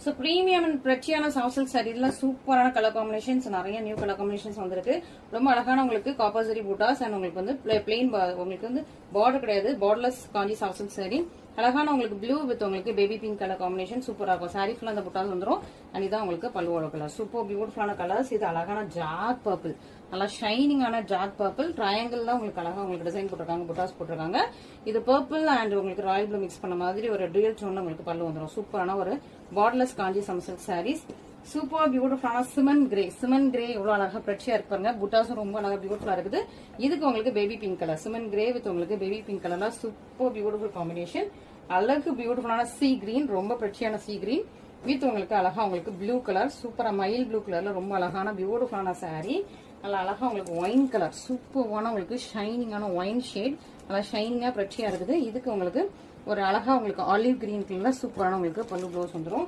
So premium and பிரச்சியான soft silk சாரீல சூப்பரான கலர் காம்பினேஷன்ஸ், நிறைய நியூ கலர் காம்பினேஷன்ஸ் வந்திருக்கு. ரொம்ப அழகான உங்களுக்கு காப்பர்சரி பூட்டாஸ் அண்ட் உங்களுக்கு வந்து பிளெயின், உங்களுக்கு வந்து பார்டர் கிடையாது, பார்டர்லெஸ் காஞ்சி சாஃப்ட் சில்க் சாரி. அழகான உங்களுக்கு ப்ளூ வித் உங்களுக்கு பேபி பிங்க் கலர் காம்பினேஷன் சூப்பரா இருக்கும். சாரி ஃபுல்லா அந்த புட்டாஸ் வந்துடும். அண்ட் இதான் உங்களுக்கு பல்லுவோட கலர். சூப்பர் பியூட்டிஃபுல்லான கலர்ஸ். இது அழகான ஜாக் பர்பிள், நல்லா ஷைனிங்கான ஜாக் பர்பிள். ட்ரையாங்கிள் தான் உங்களுக்கு அழகா உங்களுக்கு டிசைன் போட்டிருக்காங்க, புட்டாஸ் போட்டிருக்காங்க. இது பர்பிள் அண்ட் உங்களுக்கு ராயல் ப்ளூ மிக்ஸ் பண்ண மாதிரி ஒரு டுயல் டோன்ல உங்களுக்கு பல்லு வந்துடும். சூப்பரான ஒரு பார்டர்லெஸ் காஞ்சி சில்க் சாரீஸ். சூப்பர் பியூட்டிஃபுல்லான சிமன் கிரே. சிமன் கிரே எவ்வளவு அழகா பிரச்சியா இருப்பாங்க. புட்டாஸும் ரொம்ப அழகா பியூட்டிஃபுல்லா இருக்குது. இதுக்கு உங்களுக்கு baby pink colour. Simon grey with உங்களுக்கு பேபி பிங்க் கலர்ல சூப்பர் பியூட்டிஃபுல் காம்பினேஷன். அழகு பியூட்டிஃபுல்லான சீ கிரீன், ரொம்ப பிரச்சியான சீ கிரீன் வித் உங்களுக்கு அழகா உங்களுக்கு ப்ளூ கலர். சூப்பரா மயில் ப்ளூ கலர்ல ரொம்ப அழகான பியூட்டிஃபுல்லான சாரி. நல்லா அழகா உங்களுக்கு ஒயின் கலர், சூப்பரான உங்களுக்கு ஷைனிங்கான ஒயின் ஷேட், நல்லா ஷைனிங்கா பிரச்சியா இருக்குது. இதுக்கு உங்களுக்கு ஒரு அழகா உங்களுக்கு ஆலிவ் கிரீன் கலர்ல சூப்பரான உங்களுக்கு பல்லு ப்ளவுஸ் வந்துடும்.